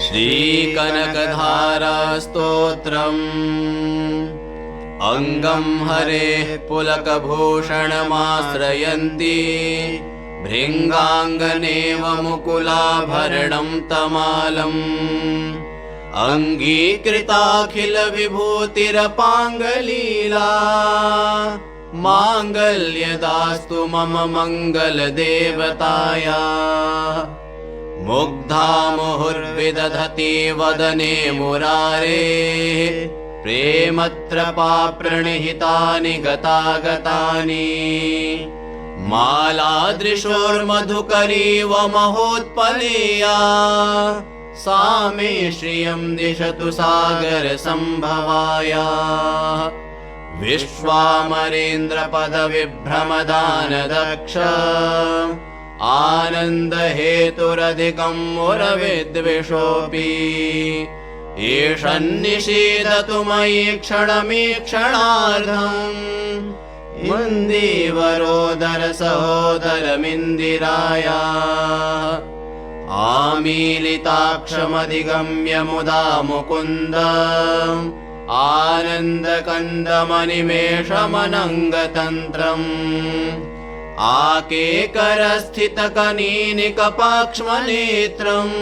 श्रीकनकधारास्तोत्रम् अङ्गं हरेः पुलकभूषणमाश्रयन्ति भृङ्गाङ्गनेव मुकुलाभरणं तमालम् अङ्गीकृताखिलविभूतिरपाङ्गलीला माङ्गल्यदास्तु मम मङ्गलदेवताया मुग्धा मुहुर्विदधति वदने मुरारेः प्रेमत्रपाप्रणिहितानि गतागतानि मालादृशोर्मधुकरीव महोत्पलेया सा मे श्रियं दिशतु सागरसम्भवाया विश्वामरेन्द्रपदविभ्रमदानदक्ष आनन्दहेतुरधिकं मुरविद्विषोऽपि ईषन्निषीदतु मयि क्षणमीक्षणार्धम् मन्दीवरोदर सहोदरमिन्दिराया आमीलिताक्षमधिगम्य मुदा मुकुन्द आनन्दकन्दमनिमेषमनङ्गतन्त्रम् आकेकरस्थितकनीनिकपाक्ष्मनेत्रम्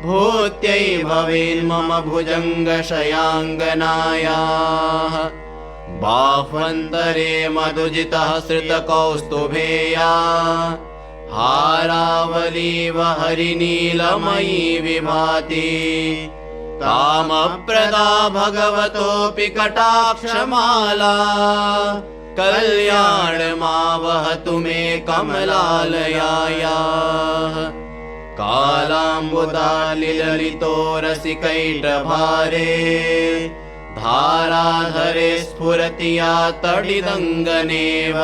भूत्यै भवेन्मम भुजङ्गशयाङ्गनायाः बाह्वन्तरे मधुजितः श्रितकौस्तुभेया हारावलीव हरिनीलमयी विभाति कामप्रदा भगवतोऽपि कटाक्षमाला कल्याणमावहतु मे कमलालयायाः कालाम्बुदालिललितो रसिकैटभारे धाराधरे स्फुरति या तडिदङ्गनेव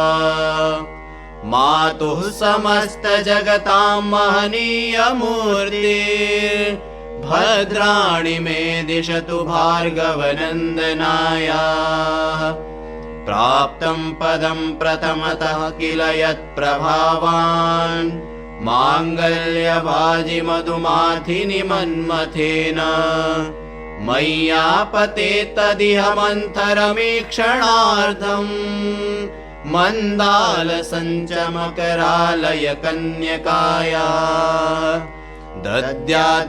मातुः समस्तजगतां महनीयमूर्ति भद्राणि मे दिशतु भार्गवनन्दनायाः प्राप्तं पदं प्रथमतः किल यत्प्रभावान् माङ्गल्यभाजि मधुमाथिनि मन्मथेन मय्यापते तदिह मन्थरमीक्षणार्धम् मन्दालसञ्चमकरालय कन्यकाया दद्याद्दयानुपवनो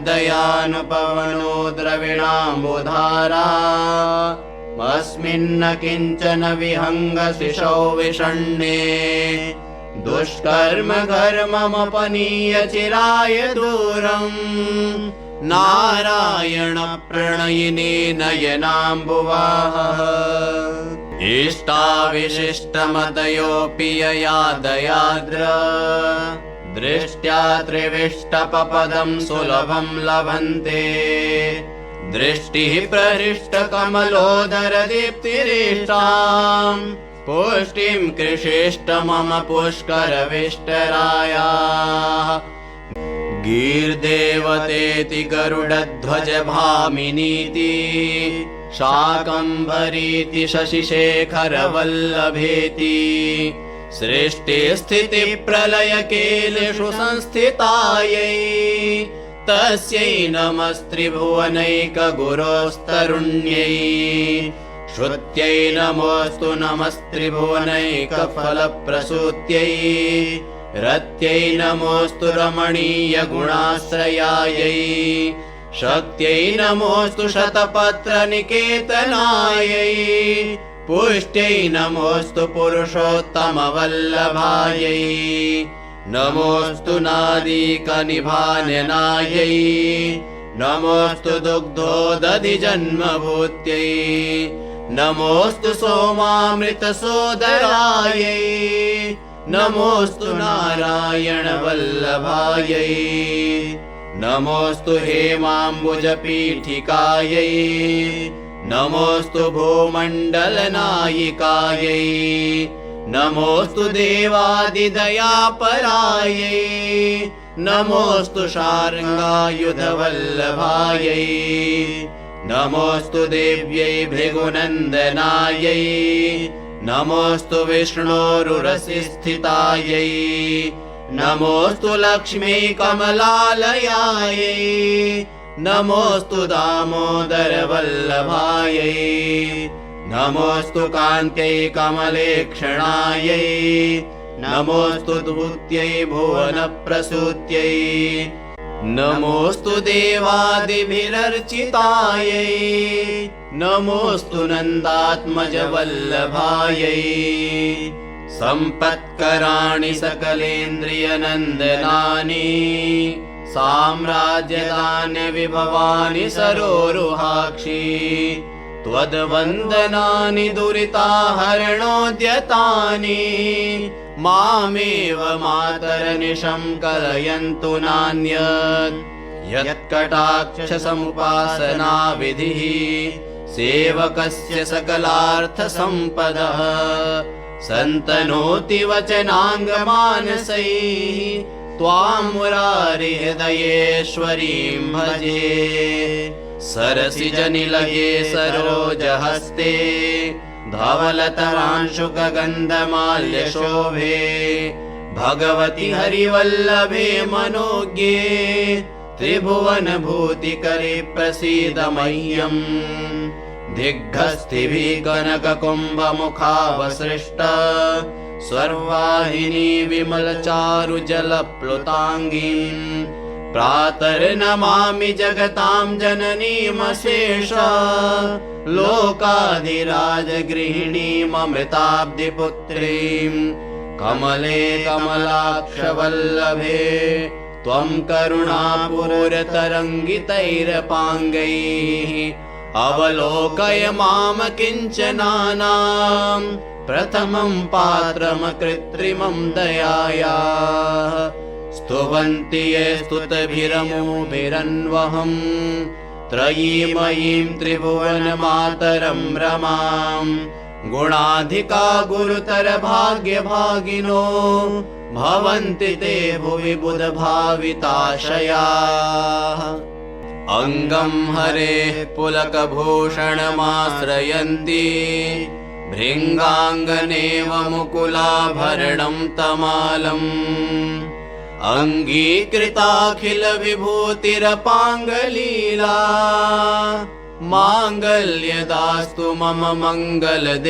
द्रविणाम्बुधारा अस्मिन्न किञ्चन विहङ्गशिशौ विषण्णे दुष्कर्म घर्ममपनीय चिराय दूरम् नारायण प्रणयिने नयनाम्बुवाः इष्टाविशिष्टमतयोऽपि यया दयाद्र दृष्ट्या त्रिविष्टपपदं सुलभं लभन्ते दृष्टिः प्रहृष्टकमलोदरदीप्तिरेष्टाम् पुष्टिं कृषेष्ट मम पुष्करविष्टरायाः गीर्देवतेति गरुडध्वज भामिनीति शाकम्भरीति शशिशेखरवल्लभेति सृष्टिस्थितिप्रलयकेलिषु संस्थितायै तस्यै नमस्त्रिभुवनैकगुरोस्तरुण्यै श्रुत्यै नमोऽस्तु नमस्त्रिभुवनैकफलप्रसूत्यै रत्यै नमोऽस्तु रमणीयगुणाश्रयायै शक्त्यै नमोऽस्तु शतपत्रनिकेतनायै पुष्ट्यै नमोऽस्तु पुरुषोत्तमवल्लभायै नमोऽस्तु नादीकनिभाननायै नमोऽस्तु दुग्धोदधिजन्मभूत्यै नमोऽस्तु सोमामृतसोदरायै नमोऽस्तु नारायणवल्लभायै नमोऽस्तु हेमाम्बुजपीठिकायै नमोऽस्तु भूमण्डलनायिकायै नमोऽस्तु देवादिदयापरायै नमोऽस्तु शार्ङ्गायुधवल्लभायै नमोऽस्तु देव्यै नमोऽस्तु लक्ष्मी कमलालयायै नमोऽस्तु दामोदर वल्लभायै नमोऽस्तु कान्त्यै कमलेक्षणायै नमोऽस्तु धूत्यै भुवनप्रसूत्यै नमोऽस्तु देवादिभिरर्चितायै नमोऽस्तु नन्दात्मजवल्लभायै सम्पत्कराणि सकलेन्द्रियनन्दनानि साम्राज्यदानविभवानि सरोरुहाक्षि त्वद्वन्दनानि दुरिताहरणोद्यतानि मामेव मातरनिशं कलयन्तु नान्यत् यत्कटाक्षसमुपासनाविधिः सेवकस्य सकलार्थसम्पदः सन्तनोति वचनाङ्गमानसैः त्वां मुरारिहृदयेश्वरीं भजे सरसिजनिलये सरोजहस्ते धवलतरांशुकगन्धमाल्यशोभे भगवति हरिवल्लभे मनोज्ञे त्रिभुवनभूतिकरे प्रसीद मह्यम् दिग्गस्थिभिः कनककुम्भमुखावसृष्ट स्वर्वाहिनी विमलचारुजलप्लुताङ्गीम् प्रातर्नमामि जगतां जननीमशेष लोकाधिराजगृहिणीममृताब्धिपुत्रीं कमले कमलाक्षवल्लभे त्वं करुणापूरतरङ्गितैरपाङ्गैः अवलोकय माम किञ्चनानां प्रथमं पात्रमकृत्रिमं दयायाः स्तुवन्ति ये स्तुतभिरमोभिरन्वहं त्रयीमयीं त्रिभुवनमातरं रमां गुणाधिका गुरुतर भाग्यभागिनो भवन्ति ते भुवि बुधभाविताशयाः अङ्गं हरेः पुलकभूषणमाश्रयन्ति भृङ्गाङ्गनेव मुकुलाभरणं तमालम् अङ्गीकृताखिलविभूतिरपाङ्गलीला माङ्गल्यदास्तु मम मङ्गलदेवतायाः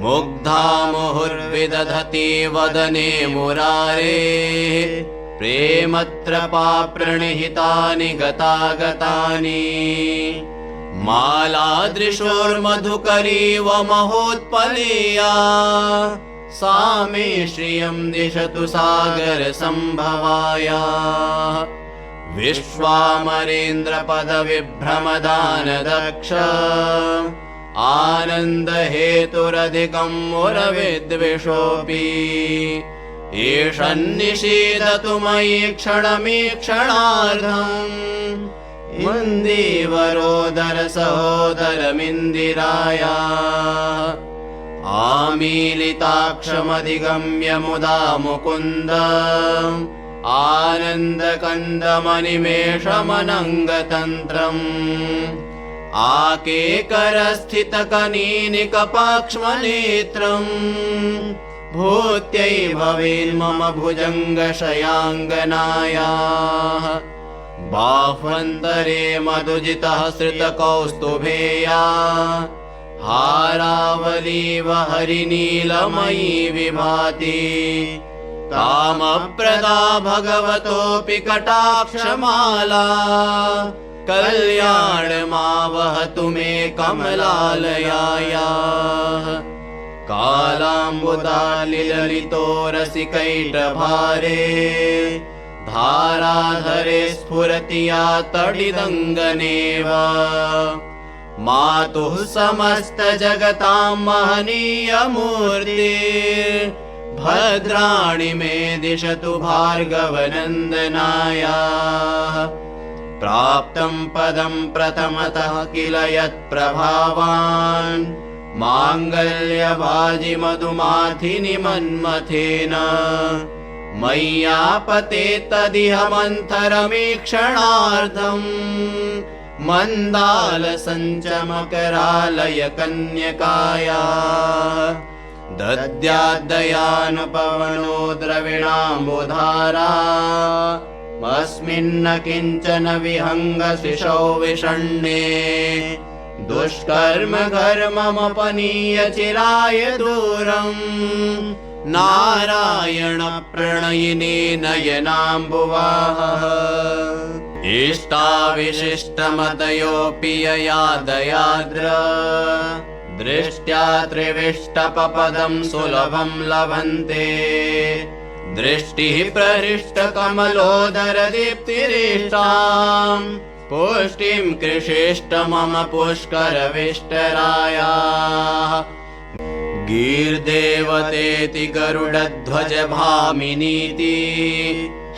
मुग्धा मुहुर्विदधति वदने मुरारेः प्रेमत्रपाप्रणिहितानि गतागतानि मालादृशोर्मधुकरीव महोत्पलेया सा मे श्रियं दिशतु सागरसम्भवायाः विश्वामरेन्द्रपदविभ्रमदानदक्ष आनन्दहेतुरधिकं मुरविद्विषोऽपि ईशन्निषीदतु मयि क्षणमीक्षणार्धम् मन्दीवरोदर सहोदरमिन्दिरायाः आमीलिताक्षमधिगम्य मुदा मुकुन्द आनन्दकन्दमनिमेषमनङ्गतन्त्रम् आकेकरस्थितकनीनिकपाक्ष्मनेत्रम् भूत्यै भवेन्मम भुजङ्गशयाङ्गनायाः बाह्वन्तरे मधुजितः श्रितकौस्तुभेया हारावलीव हरिनीलमयी विभाति कामप्रदा भगवतोऽपि कटाक्षमाला कल्याणमावहतु मे कमलालयायाः कालाम्बुदालिललितो रसिकैटभारे धाराधरे स्फुरति या तडिदङ्गनेव मातुः समस्तजगतां महनीयमूर्ति भद्राणि मे दिशतु भार्गवनन्दनायाः प्राप्तं पदं प्रथमतः किल यत्प्रभावान् माङ्गल्यभाजिमधुमाथिनि मन्मथेन मय्यापते तदिह मन्थरमीक्षणार्धम् मन्दालसञ्चमकरालय कन्यकायाः दद्याद्दयानुपवनो द्रविणाम्बुधारा अस्मिन्न किञ्चन विहङ्गशिशौ विषण्णे दुष्कर्म कर्ममपनीय चिराय दूरम् नारायण प्रणयिने नयनाम्बुवाः इष्टाविशिष्टमतयोऽपि यया दयाद्र दृष्ट्या त्रिविष्टपपदं सुलभं लभन्ते दृष्टिः प्रहृष्टकमलोदरदीप्तिरेष्टाम् पुष्टिं कृषेष्ट मम पुष्करविष्टरायाः गीर्देवतेति गरुडध्वज भामिनीति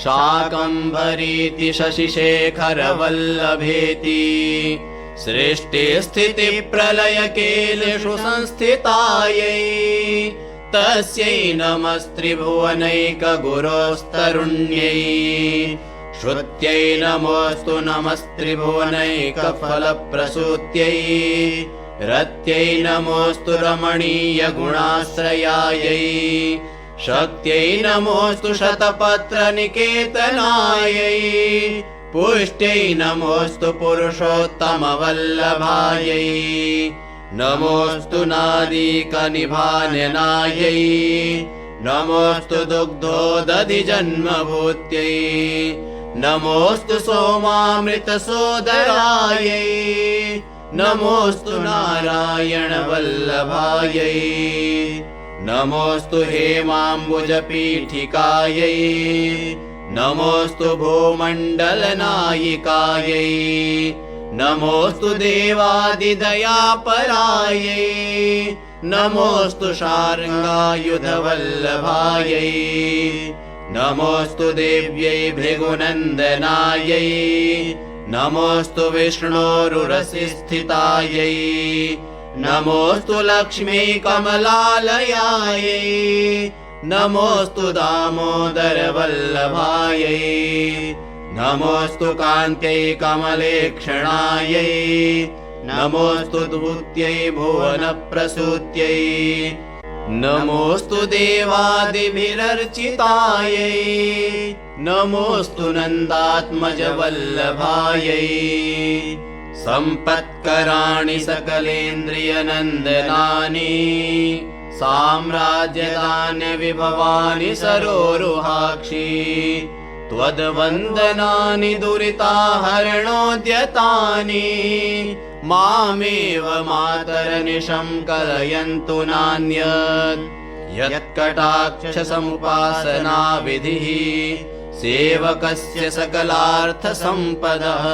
शाकम्भरीति शशिशेखरवल्लभेति सृष्टिस्थितिप्रलयकेलिषु संस्थितायै तस्यै नमस्त्रिभुवनैकगुरोस्तरुण्यै श्रुत्यै नमोऽस्तु नमस्त्रिभुवनैकफलप्रसूत्यै रत्यै नमोऽस्तु रमणीयगुणाश्रयायै शक्त्यै नमोऽस्तु शतपत्रनिकेतनायै पुष्ट्यै नमोऽस्तु पुरुषोत्तमवल्लभायै नमोऽस्तु नादीकनिभाननायै नमोऽस्तु दुग्धोदधिजन्मभूत्यै नमोऽस्तु सोमामृतसोदरायै नमोऽस्तु नारायणवल्लभायै नमोऽस्तु हेमाम्बुजपीठिकायै नमोऽस्तु भूमण्डलनायिकायै नमोऽस्तु देवादिदयापरायै नमोऽस्तु शार्ङ्गायुधवल्लभायै नमोऽस्तु देव्यै भृगुनन्दनायै नमोऽस्तु विष्णोरुरसिस्थितायै नमोऽस्तु लक्ष्मी कमलालयायै नमोऽस्तु दामोदरवल्लभायै नमोऽस्तु कान्त्यै कमलेक्षणायै नमोऽस्तु धूत्यै भुवनप्रसूत्यै नमोऽस्तु देवादिभिरर्चितायै नमोऽस्तु नन्दात्मजवल्लभायै सम्पत्कराणि सकलेन्द्रियनन्दनानि साम्राज्यदान्यविभवानि सरोरुहाक्षी त्वद्वन्दनानि दुरिताहरणोद्यतानि मामेव मातरनिशं कलयन्तु नान्यत् यत्कटाक्षसमुपासनाविधिः सेवकस्य सकलार्थसम्पदः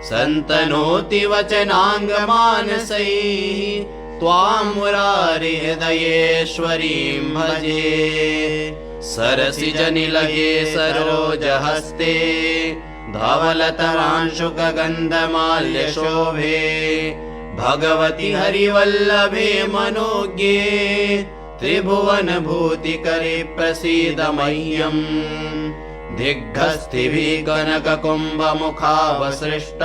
सन्तनोति वचनाङ्गमानसैः त्वां मुरारिहृदयेश्वरीं भजे सरसिजनिलये सरोजहस्ते धवलतरांशुकगन्धमाल्यशोभे भगवति हरिवल्लभे मनोज्ञे त्रिभुवनभूतिकरे प्रसीद मह्यम् दिग्धस्थिभिः कनककुम्भमुखावसृष्ट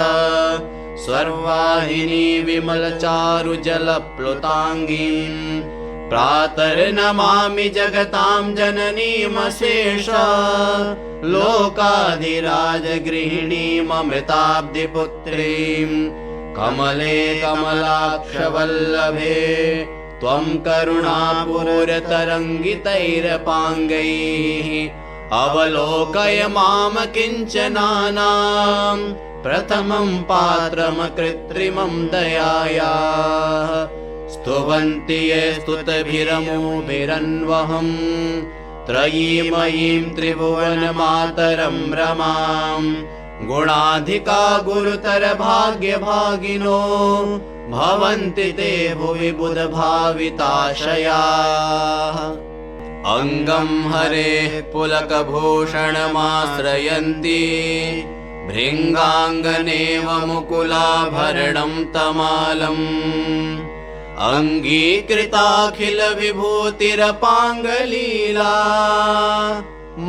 स्वर्वाहिनी विमलचारुजलप्लुताङ्गीम् प्रातर्नमामि जगतां जननीमशेष लोकाधिराजगृहिणीममृताब्धिपुत्रीं कमले कमलाक्षवल्लभे त्वं करुणापूरतरङ्गितैरपाङ्गैः अवलोकय माम किञ्चनानां प्रथमं पात्रमकृत्रिमं दयायाः स्तुवन्ति ये स्तुतभिरमोभिरन्वहम् त्रयीमयीं त्रिभुवनमातरं रमां गुणाधिका गुरुतरभाग्यभागिनो भवन्ति ते भुवि बुधभाविताशयाः अङ्गं हरेः पुलकभूषणमाश्रयन्ति भृङ्गाङ्गनेव मुकुलाभरणं तमालम् अङ्गीकृताखिलविभूतिरपाङ्गलीला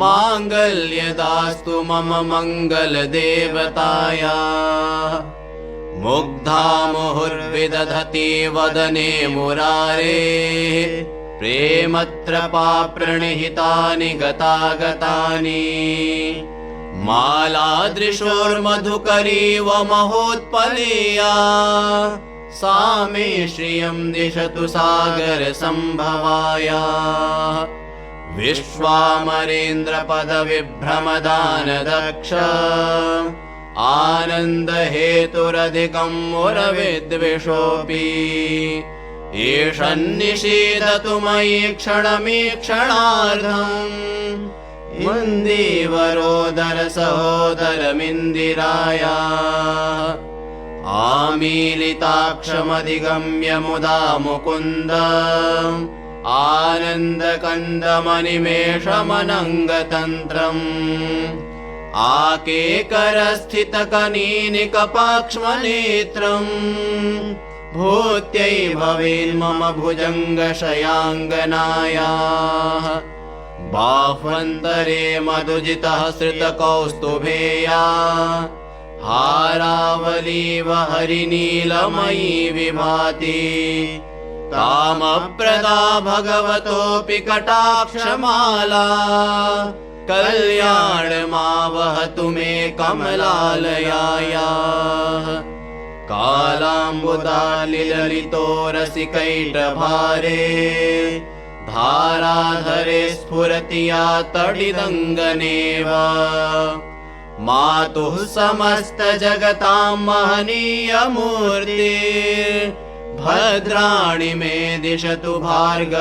माङ्गल्यदास्तु मम मङ्गलदेवतायाः मुग्धा मुहुर्विदधति वदने मुरारेः प्रेमत्रपाप्रणिहितानि गतागतानि मालादृशोर्मधुकरीव महोत्पलेया सा मे श्रियं दिशतु सागरसम्भवाया विश्वामरेन्द्रपदविभ्रमदानदक्ष आनन्दहेतुरधिकं मुरविद्विषोऽपि ईषन्निषीदतु मयि क्षणमीक्षणार्धम् इन्दीवरोदर सहोदरमिन्दिराया आमीलिताक्षमधिगम्य मुदा मुकुन्द आनन्दकन्दमनिमेषमनङ्गतन्त्रम् आकेकरस्थितकनीनिकपाक्ष्मनेत्रम् भूत्यै भवेन्मम भुजङ्गशयाङ्गनायाः बाह्वन्तरे मधुजितः श्रितकौस्तुभेया हारावलीव हरिनीलमयी विभाति कामप्रदा भगवतोऽपि कटाक्षमाला कल्याणमावहतु मे कमलालयायाः कालाम्बुदालिललितो रसिकैटभारे धाराधरे स्फुरति या तडिदङ्गनेव मातुः समस्तजगतां महनीयमूर्ति भद्राणि मे दिशतु भार्गवनन्दनायाः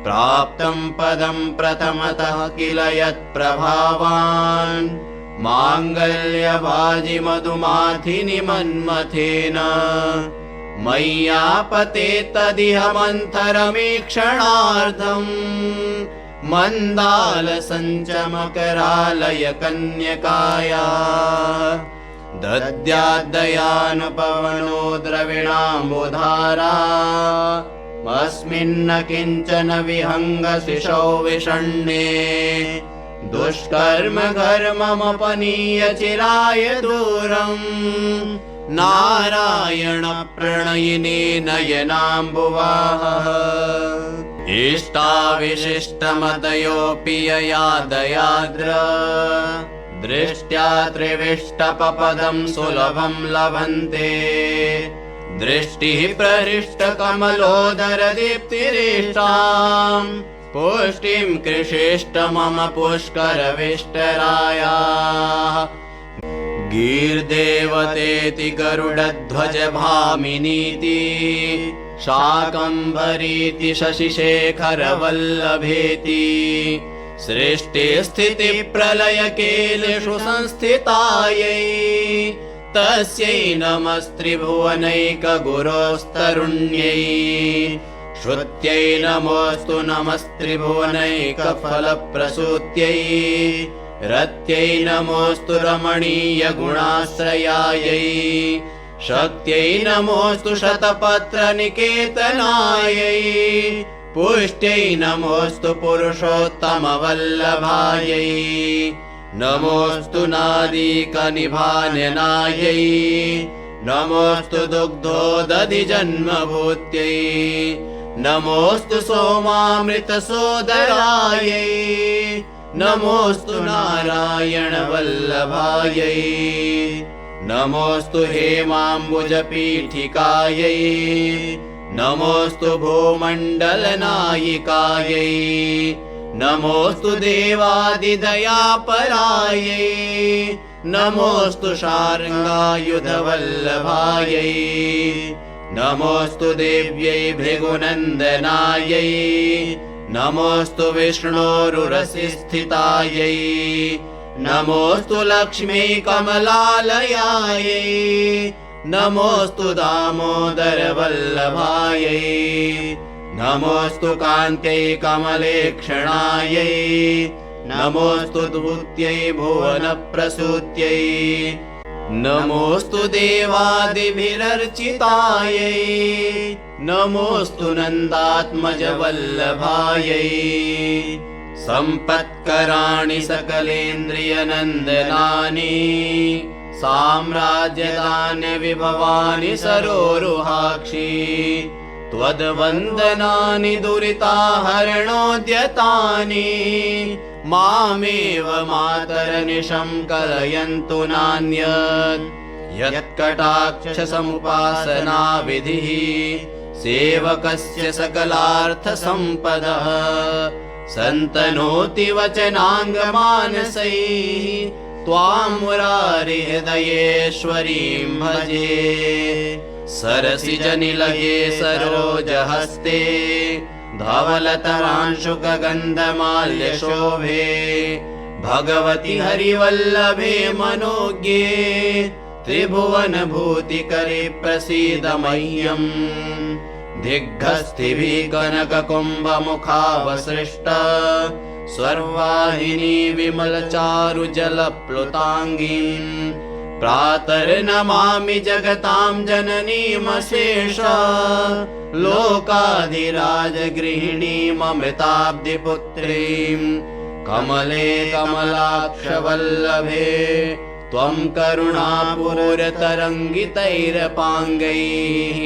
प्राप्तं पदं प्रथमतः किल यत्प्रभावान् माङ्गल्यवाजिमधुमाथिनि मन्मथेन मय्यापते तदिह मन्थरमीक्षणार्धम् मन्दालसञ्चमकरालय कन्यकाया दद्याद्दयानुपवनो द्रविणाम्बुधारा अस्मिन्न किञ्चन विहङ्गशिशौ विषण्णे दुष्कर्म घर्ममपनीय चिराय दूरम् नारायण प्रणयिने नयनाम्बुवाः इष्टाविशिष्टमतयोऽपि यया दयाद्र दृष्ट्या त्रिविष्टपपदं सुलभं लभन्ते दृष्टिः प्रहृष्टकमलोदरदीप्तिरेष्टाम् पुष्टिं कृषेष्ट मम पुष्करविष्टरायाः गीर्देवतेति गरुडध्वज भामिनीति शाकम्भरीति शशिशेखरवल्लभेति सृष्टिस्थितिप्रलयकेलिषु संस्थितायै तस्यै नमस्त्रिभुवनैकगुरोस्तरुण्यै श्रुत्यै नमोऽस्तु नमस्त्रिभुवनैकफलप्रसूत्यै रत्यै नमोऽस्तु रमणीयगुणाश्रयायै शक्त्यै नमोऽस्तु शतपत्रनिकेतनायै पुष्ट्यै नमोऽस्तु पुरुषोत्तमवल्लभायै नमोऽस्तु नादीकनिभाननायै नमोऽस्तु दुग्धोदधिजन्मभूत्यै नमोऽस्तु सोमामृतसोदरायै नमोऽस्तु नारायणवल्लभायै नमोऽस्तु हेमाम्बुजपीठिकायै नमोऽस्तु भूमण्डलनायिकायै नमोऽस्तु देवादिदयापरायै नमोऽस्तु शार्ङ्गायुधवल्लभायै नमोऽस्तु देव्यै भृगुनन्दनायै नमोऽस्तु विष्णोरुरसिस्थितायै नमोऽस्तु लक्ष्मी कमलालयायै नमोऽस्तु दामोदरवल्लभायै नमोऽस्तु कान्त्यै कमलेक्षणायै नमोऽस्तु धूत्यै भुवनप्रसूत्यै नमोऽस्तु देवादिभिरर्चितायै नमोऽस्तु नन्दात्मजवल्लभायै सम्पत्कराणि सकलेन्द्रियनन्दनानि साम्राज्यदान्यविभवानि सरोरुहाक्षी त्वद्वन्दनानि दुरिताहरणोद्यतानि मामेव मातरनिशं कलयन्तु नान्यत् यत्कटाक्षसमुपासना विधिः सेवकस्य सकलार्थसम्पदः सन्तनोति वचनाङ्गमानसैः त्वां मुरारिहृदयेश्वरीं भजे सरसिजनिलये सरोजहस्ते धवलतरांशुकगन्धमाल्यशोभे भगवति हरिवल्लभे मनोज्ञे त्रिभुवनभूतिकरे प्रसीद मह्यम् दिग्गस्थिभिः कनककुम्भमुखावसृष्ट स्वर्वाहिनी विमलचारुजलप्लुताङ्गीम् प्रातर्नमामि जगतां जननीमशेष लोकाधिराजगृहिणीममृताब्धिपुत्रीं कमले कमलाक्षवल्लभे त्वं करुणापूरतरङ्गितैरपाङ्गैः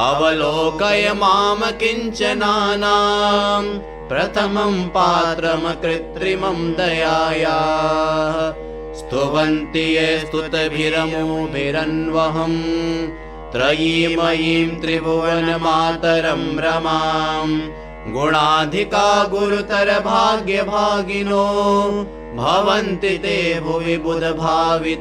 अवलोकय माम किञ्चनानां प्रथमं पात्रं कृत्रिमं दयायाः स्तुवन्ति ये स्तुतिभिरमुभिरन्वहम् त्रयीमयीं त्रिभुवनमातरं रमां गुणाधिका गुरुतर भाग्यभागिनो भवन्ति ते भुवि बुधभाविताशयाः।